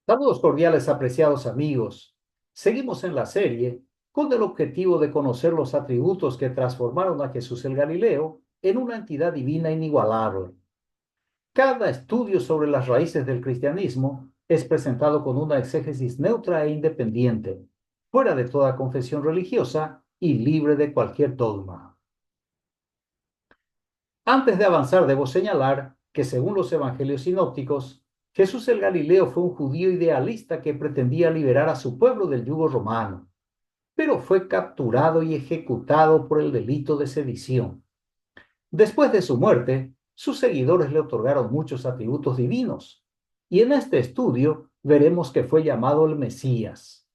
Saludos cordiales, apreciados amigos. Seguimos en la serie con el objetivo de conocer los atributos que transformaron a Jesús el Galileo en una entidad divina inigualable. Cada estudio sobre las raíces del cristianismo es presentado con una exégesis neutra e independiente, fuera de toda confesión religiosa y libre de cualquier dogma. Antes de avanzar, debo señalar que según los evangelios sinópticos, Jesús el Galileo fue un judío idealista que pretendía liberar a su pueblo del yugo romano, pero fue capturado y ejecutado por el delito de sedición. Después de su muerte, sus seguidores le otorgaron muchos atributos divinos, y en este estudio veremos que fue llamado el Mesías.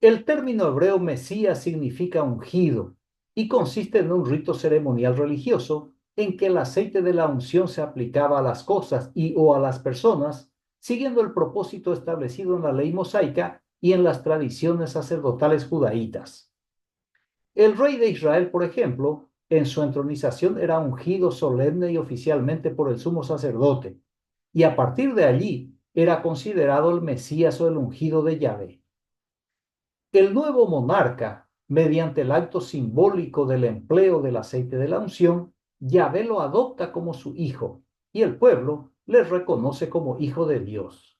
El término hebreo Mesías significa ungido y consiste en un rito ceremonial religioso en que el aceite de la unción se aplicaba a las cosas y o a las personas, siguiendo el propósito establecido en la ley mosaica y en las tradiciones sacerdotales judaítas. El rey de Israel, por ejemplo, en su entronización era ungido solemne y oficialmente por el sumo sacerdote, y a partir de allí era considerado el Mesías o el ungido de Yahvé. El nuevo monarca, mediante el acto simbólico del empleo del aceite de la unción, Yahvé lo adopta como su hijo y el pueblo le reconoce como hijo de Dios.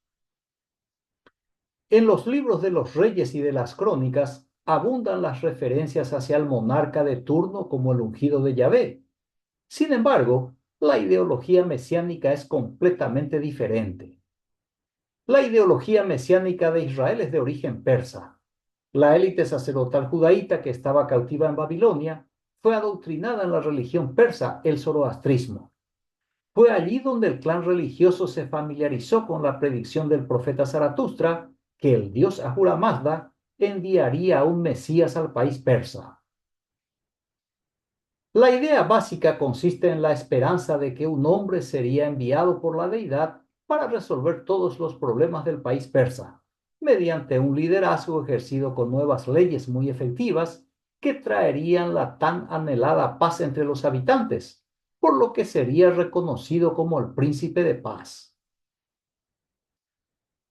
En los libros de los reyes y de las crónicas abundan las referencias hacia el monarca de turno como el ungido de Yahvé. Sin embargo, la ideología mesiánica es completamente diferente. La ideología mesiánica de Israel es de origen persa. La élite sacerdotal judaíta que estaba cautiva en Babilonia fue adoctrinada en la religión persa, el zoroastrismo. Fue allí donde el clan religioso se familiarizó con la predicción del profeta Zaratustra que el dios Ahura Mazda enviaría a un Mesías al país persa. La idea básica consiste en la esperanza de que un hombre sería enviado por la deidad para resolver todos los problemas del país persa, mediante un liderazgo ejercido con nuevas leyes muy efectivas que traerían la tan anhelada paz entre los habitantes, por lo que sería reconocido como el príncipe de paz.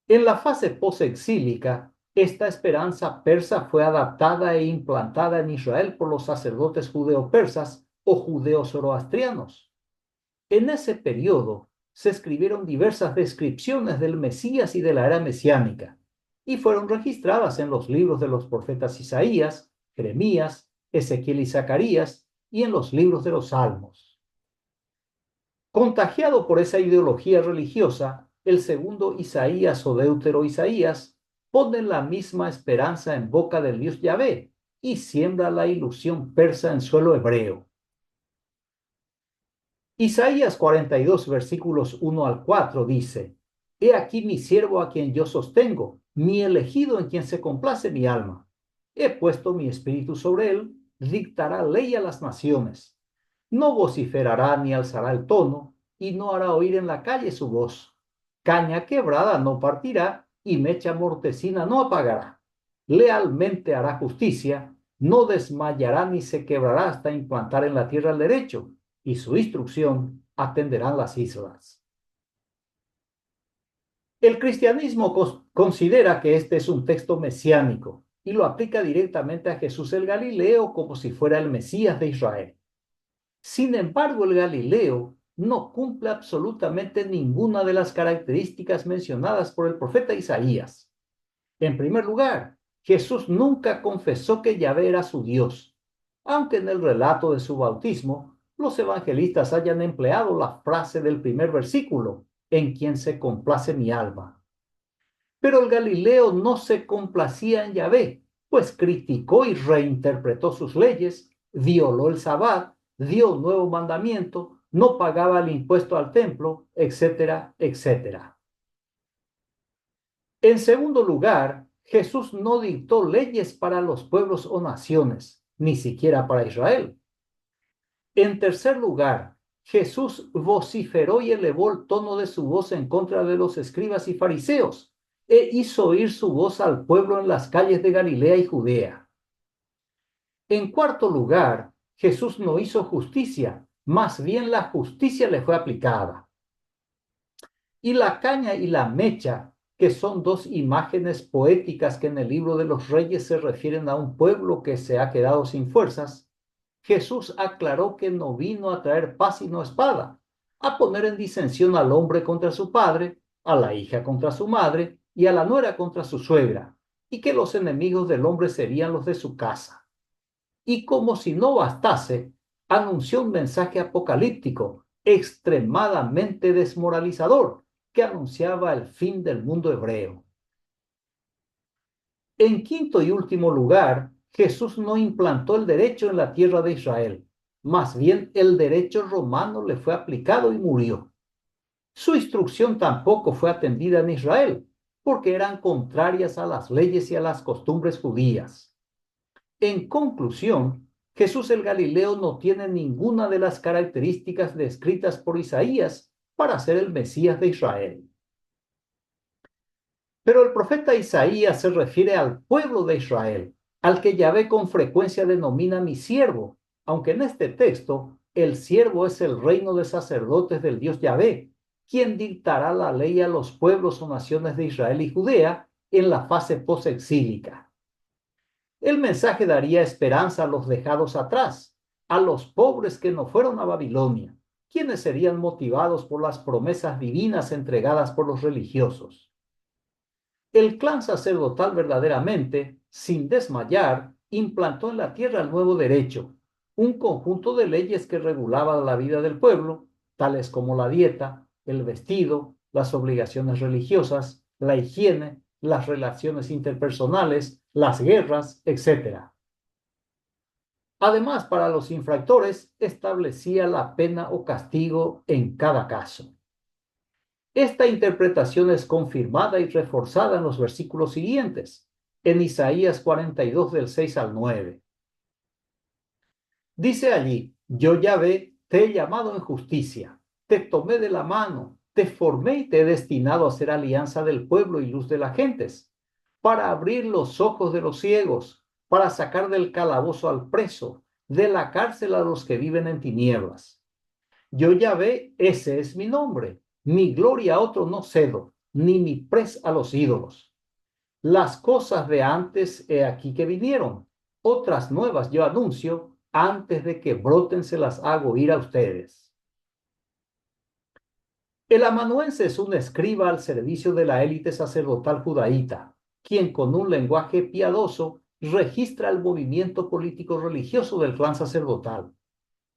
En la fase posexílica, esta esperanza persa fue adaptada e implantada en Israel por los sacerdotes judeo-persas o judeo-zoroastrianos. En ese periodo se escribieron diversas descripciones del Mesías y de la era mesiánica, y fueron registradas en los libros de los profetas Isaías, Jeremías, Ezequiel y Zacarías, y en los libros de los Salmos. Contagiado por esa ideología religiosa, el segundo Isaías o Deutero Isaías pone la misma esperanza en boca del Dios Yahvé y siembra la ilusión persa en suelo hebreo. Isaías 42, versículos 1 al 4 dice: He aquí mi siervo a quien yo sostengo, mi elegido en quien se complace mi alma. He puesto mi espíritu sobre él, dictará ley a las naciones. No vociferará ni alzará el tono, y no hará oír en la calle su voz. Caña quebrada no partirá, y mecha mortecina no apagará. Lealmente hará justicia, no desmayará ni se quebrará hasta implantar en la tierra el derecho, y su instrucción atenderán las islas. El cristianismo considera que este es un texto mesiánico y lo aplica directamente a Jesús el Galileo como si fuera el Mesías de Israel. Sin embargo, el Galileo no cumple absolutamente ninguna de las características mencionadas por el profeta Isaías. En primer lugar, Jesús nunca confesó que Yahvé era su Dios, aunque en el relato de su bautismo los evangelistas hayan empleado la frase del primer versículo, en quien se complace mi alma. Pero el Galileo no se complacía en Yahvé, pues criticó y reinterpretó sus leyes, violó el sabbat, dio un nuevo mandamiento, no pagaba el impuesto al templo, etcétera, etcétera. En segundo lugar, Jesús no dictó leyes para los pueblos o naciones, ni siquiera para Israel. En tercer lugar, Jesús vociferó y elevó el tono de su voz en contra de los escribas y fariseos, e hizo oír su voz al pueblo en las calles de Galilea y Judea. En cuarto lugar, Jesús no hizo justicia, más bien la justicia le fue aplicada. Y la caña y la mecha, que son dos imágenes poéticas que en el libro de los Reyes se refieren a un pueblo que se ha quedado sin fuerzas, Jesús aclaró que no vino a traer paz sino espada, a poner en disensión al hombre contra su padre, a la hija contra su madre y a la nuera contra su suegra, y que los enemigos del hombre serían los de su casa. Y como si no bastase, anunció un mensaje apocalíptico extremadamente desmoralizador que anunciaba el fin del mundo hebreo. En quinto y último lugar, Jesús no implantó el derecho en la tierra de Israel, más bien el derecho romano le fue aplicado y murió. Su instrucción tampoco fue atendida en Israel, porque eran contrarias a las leyes y a las costumbres judías. En conclusión, Jesús el Galileo no tiene ninguna de las características descritas por Isaías para ser el Mesías de Israel. Pero el profeta Isaías se refiere al pueblo de Israel, al que Yahvé con frecuencia denomina mi siervo, aunque en este texto el siervo es el reino de sacerdotes del Dios Yahvé, quien dictará la ley a los pueblos o naciones de Israel y Judea en la fase posexílica. El mensaje daría esperanza a los dejados atrás, a los pobres que no fueron a Babilonia, quienes serían motivados por las promesas divinas entregadas por los religiosos. El clan sacerdotal verdaderamente, sin desmayar, implantó en la tierra el nuevo derecho, un conjunto de leyes que regulaban la vida del pueblo, tales como la dieta, el vestido, las obligaciones religiosas, la higiene, las relaciones interpersonales, las guerras, etc. Además, para los infractores, establecía la pena o castigo en cada caso. Esta interpretación es confirmada y reforzada en los versículos siguientes, en Isaías 42 del 6 al 9. Dice allí, yo Yahvé te he llamado en justicia, te tomé de la mano, te formé y te he destinado a ser alianza del pueblo y luz de las gentes, para abrir los ojos de los ciegos, para sacar del calabozo al preso, de la cárcel a los que viven en tinieblas. Yo Yahvé, ese es mi nombre. Mi gloria a otro no cedo, ni mi pres a los ídolos. Las cosas de antes he aquí que vinieron. Otras nuevas yo anuncio, antes de que broten se las hago ir a ustedes. El amanuense es un escriba al servicio de la élite sacerdotal judaíta, quien con un lenguaje piadoso registra el movimiento político religioso del clan sacerdotal.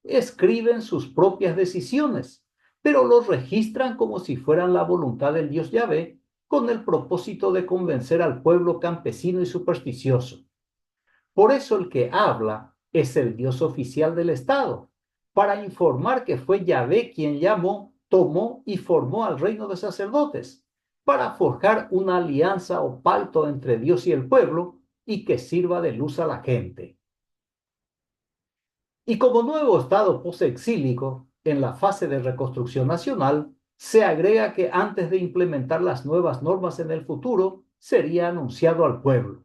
Escriben sus propias decisiones, pero los registran como si fueran la voluntad del Dios Yahvé, con el propósito de convencer al pueblo campesino y supersticioso. Por eso el que habla es el Dios oficial del Estado, para informar que fue Yahvé quien llamó, tomó y formó al reino de sacerdotes, para forjar una alianza o pacto entre Dios y el pueblo y que sirva de luz a la gente. Y como nuevo estado posexílico, en la fase de reconstrucción nacional, se agrega que antes de implementar las nuevas normas en el futuro, sería anunciado al pueblo.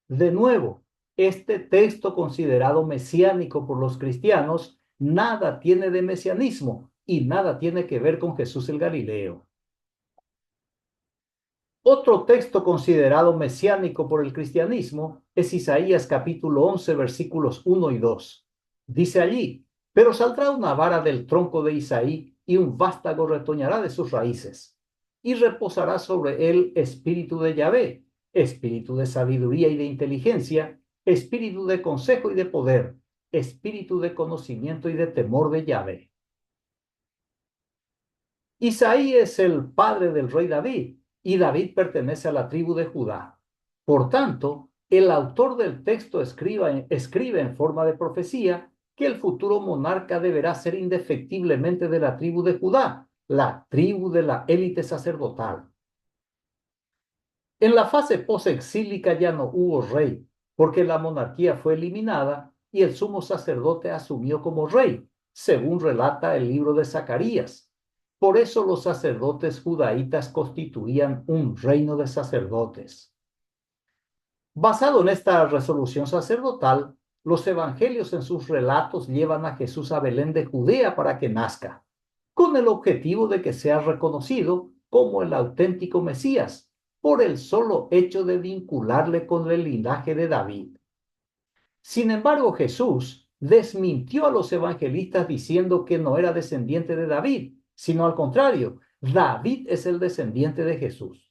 De nuevo, este texto considerado mesiánico por los cristianos, nada tiene de mesianismo y nada tiene que ver con Jesús el Galileo. Otro texto considerado mesiánico por el cristianismo es Isaías capítulo 11, versículos 1 y 2. Dice allí, pero saldrá una vara del tronco de Isaí y un vástago retoñará de sus raíces. Y reposará sobre él espíritu de Yahvé, espíritu de sabiduría y de inteligencia, espíritu de consejo y de poder, espíritu de conocimiento y de temor de Yahvé. Isaí es el padre del rey David y David pertenece a la tribu de Judá. Por tanto, el autor del texto escribe en forma de profecía que el futuro monarca deberá ser indefectiblemente de la tribu de Judá, la tribu de la élite sacerdotal. En la fase posexílica ya no hubo rey, porque la monarquía fue eliminada y el sumo sacerdote asumió como rey, según relata el libro de Zacarías. Por eso los sacerdotes judaítas constituían un reino de sacerdotes. Basado en esta resolución sacerdotal, los evangelios en sus relatos llevan a Jesús a Belén de Judea para que nazca, con el objetivo de que sea reconocido como el auténtico Mesías, por el solo hecho de vincularle con el linaje de David. Sin embargo, Jesús desmintió a los evangelistas diciendo que no era descendiente de David, sino al contrario, David es el descendiente de Jesús.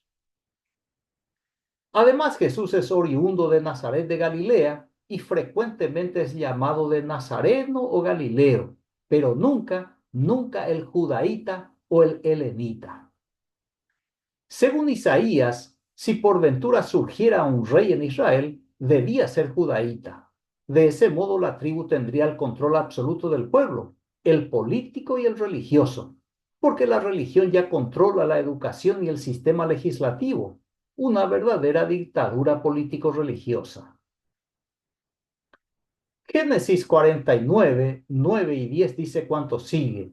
Además, Jesús es oriundo de Nazaret de Galilea y frecuentemente es llamado de Nazareno o Galileo, pero nunca el judaíta o el helenita. Según Isaías, si por ventura surgiera un rey en Israel, debía ser judaíta. De ese modo la tribu tendría el control absoluto del pueblo, el político y el religioso, porque la religión ya controla la educación y el sistema legislativo, una verdadera dictadura político-religiosa. Génesis 49, 9 y 10 dice cuanto sigue: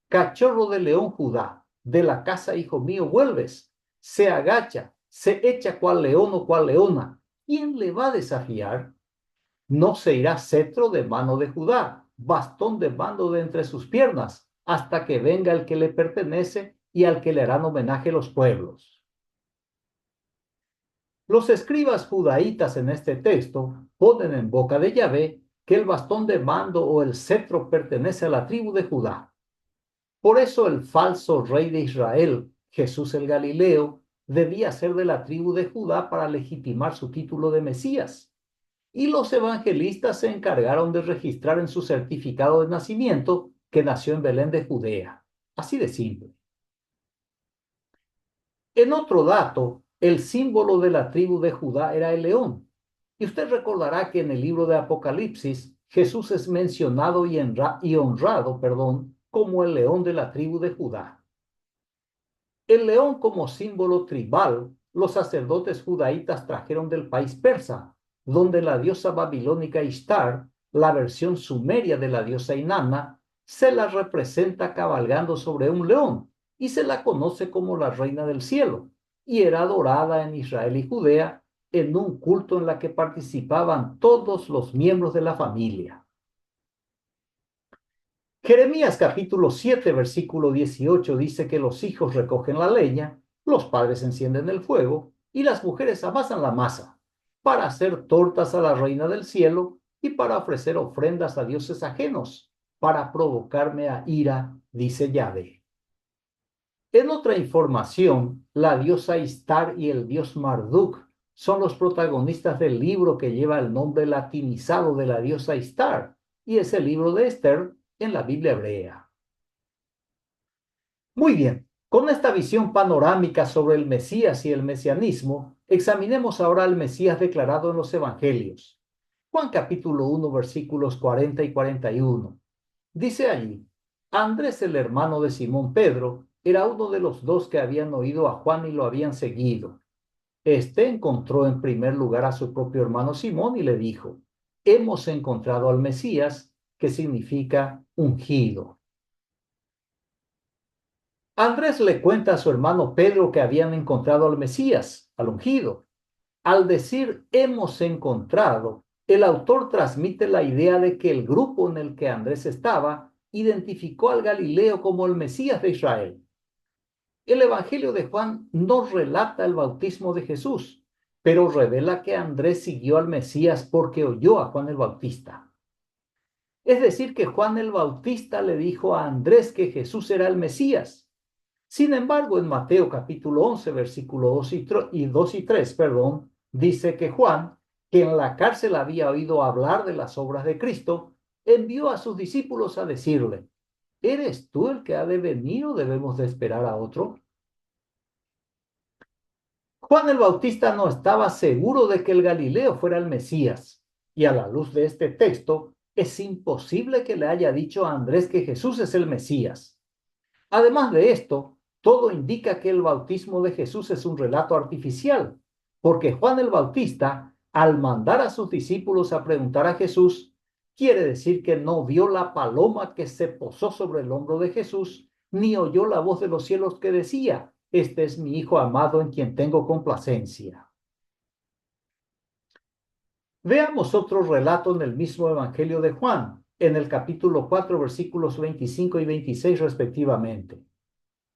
Cachorro de león Judá, de la casa, hijo mío, vuelves. Se agacha, se echa cual león o cual leona. ¿Quién le va a desafiar? No se irá cetro de mano de Judá, bastón de mando de entre sus piernas, hasta que venga el que le pertenece y al que le harán homenaje los pueblos. Los escribas judaítas en este texto ponen en boca de Yahvé que el bastón de mando o el cetro pertenece a la tribu de Judá. Por eso el falso rey de Israel, Jesús el Galileo, debía ser de la tribu de Judá para legitimar su título de Mesías. Y los evangelistas se encargaron de registrar en su certificado de nacimiento que nació en Belén de Judea. Así de simple. En otro dato, el símbolo de la tribu de Judá era el león. Y usted recordará que en el libro de Apocalipsis, Jesús es mencionado y honrado, como el león de la tribu de Judá. El león como símbolo tribal, los sacerdotes judaítas trajeron del país persa, donde la diosa babilónica Ishtar, la versión sumeria de la diosa Inanna, se la representa cabalgando sobre un león y se la conoce como la reina del cielo, y era adorada en Israel y Judea en un culto en la que participaban todos los miembros de la familia. Jeremías capítulo 7, versículo 18 dice que los hijos recogen la leña, los padres encienden el fuego y las mujeres amasan la masa para hacer tortas a la reina del cielo y para ofrecer ofrendas a dioses ajenos, para provocarme a ira, dice Yahvé. En otra información, la diosa Ishtar y el dios Marduk son los protagonistas del libro que lleva el nombre latinizado de la diosa Ishtar, y es el libro de Esther en la Biblia hebrea. Muy bien, con esta visión panorámica sobre el Mesías y el mesianismo, examinemos ahora al Mesías declarado en los Evangelios. Juan capítulo 1, versículos 40 y 41. Dice allí: Andrés, el hermano de Simón Pedro, era uno de los dos que habían oído a Juan y lo habían seguido. Este encontró en primer lugar a su propio hermano Simón y le dijo: hemos encontrado al Mesías, que significa ungido. Andrés le cuenta a su hermano Pedro que habían encontrado al Mesías, al ungido. Al decir hemos encontrado, el autor transmite la idea de que el grupo en el que Andrés estaba identificó al Galileo como el Mesías de Israel. El Evangelio de Juan no relata el bautismo de Jesús, pero revela que Andrés siguió al Mesías porque oyó a Juan el Bautista. Es decir, que Juan el Bautista le dijo a Andrés que Jesús era el Mesías. Sin embargo, en Mateo capítulo 11, versículos 2 y 3, dice que Juan, que en la cárcel había oído hablar de las obras de Cristo, envió a sus discípulos a decirle: ¿eres tú el que ha de venir o debemos de esperar a otro? Juan el Bautista no estaba seguro de que el Galileo fuera el Mesías, y a la luz de este texto, es imposible que le haya dicho a Andrés que Jesús es el Mesías. Además de esto, todo indica que el bautismo de Jesús es un relato artificial, porque Juan el Bautista, al mandar a sus discípulos a preguntar a Jesús, quiere decir que no vio la paloma que se posó sobre el hombro de Jesús, ni oyó la voz de los cielos que decía: este es mi Hijo amado en quien tengo complacencia. Veamos otro relato en el mismo Evangelio de Juan, en el capítulo 4, versículos 25 y 26 respectivamente.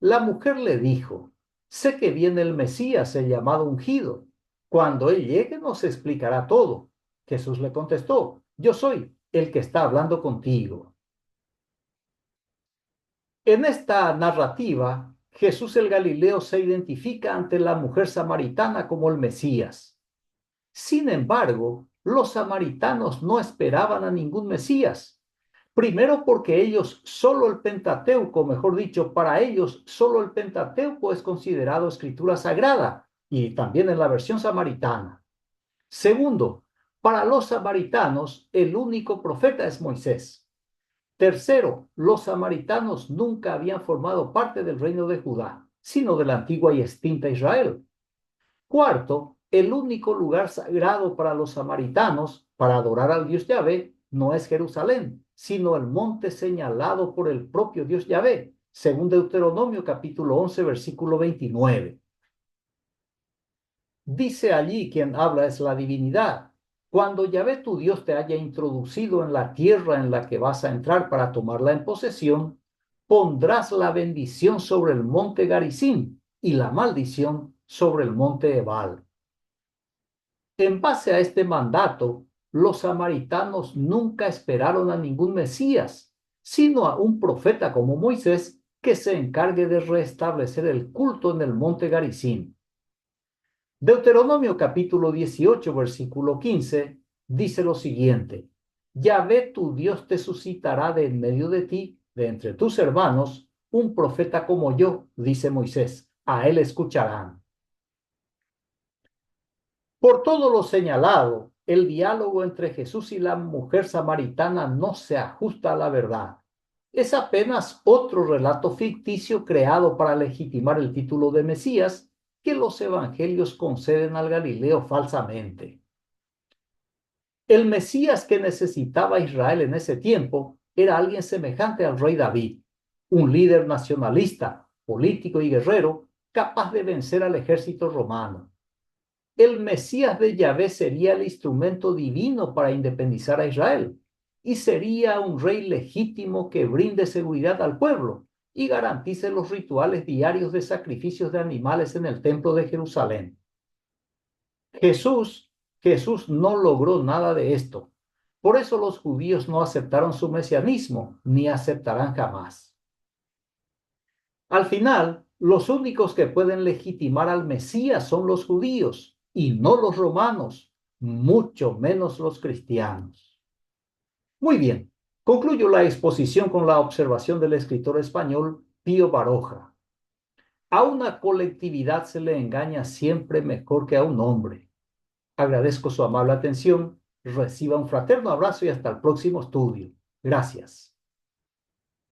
La mujer le dijo: Sé que viene el Mesías, el llamado ungido. Cuando Él llegue nos explicará todo. Jesús le contestó, yo soy el que está hablando contigo. En esta narrativa, Jesús el Galileo se identifica ante la mujer samaritana como el Mesías. Sin embargo, los samaritanos no esperaban a ningún Mesías. Primero porque ellos, solo el Pentateuco, mejor dicho, para ellos solo el Pentateuco es considerado escritura sagrada, y también en la versión samaritana. Segundo, para los samaritanos el único profeta es Moisés. Tercero, los samaritanos nunca habían formado parte del reino de Judá, sino de la antigua y extinta Israel. Cuarto, el único lugar sagrado para los samaritanos para adorar al Dios Yahvé no es Jerusalén, sino el monte señalado por el propio Dios Yahvé, según Deuteronomio capítulo 11, versículo 29. Dice allí quien habla es la divinidad. Cuando Yahvé tu Dios te haya introducido en la tierra en la que vas a entrar para tomarla en posesión, pondrás la bendición sobre el monte Garizim y la maldición sobre el monte Ebal. En base a este mandato, los samaritanos nunca esperaron a ningún Mesías, sino a un profeta como Moisés que se encargue de restablecer el culto en el monte Garizim. Deuteronomio capítulo 18, versículo 15, dice lo siguiente: Yahvé tu Dios te suscitará de en medio de ti, de entre tus hermanos, un profeta como yo, dice Moisés, a él escucharán. Por todo lo señalado, el diálogo entre Jesús y la mujer samaritana no se ajusta a la verdad. Es apenas otro relato ficticio creado para legitimar el título de Mesías que los evangelios conceden al Galileo falsamente. El Mesías que necesitaba Israel en ese tiempo era alguien semejante al rey David, un líder nacionalista, político y guerrero, capaz de vencer al ejército romano. El Mesías de Yahvé sería el instrumento divino para independizar a Israel y sería un rey legítimo que brinde seguridad al pueblo y garantice los rituales diarios de sacrificios de animales en el templo de Jerusalén. Jesús no logró nada de esto. Por eso los judíos no aceptaron su mesianismo, ni aceptarán jamás. Al final, los únicos que pueden legitimar al Mesías son los judíos y no los romanos, mucho menos los cristianos. Muy bien, concluyo la exposición con la observación del escritor español Pío Baroja. A una colectividad se le engaña siempre mejor que a un hombre. Agradezco su amable atención, reciba un fraterno abrazo y hasta el próximo estudio. Gracias.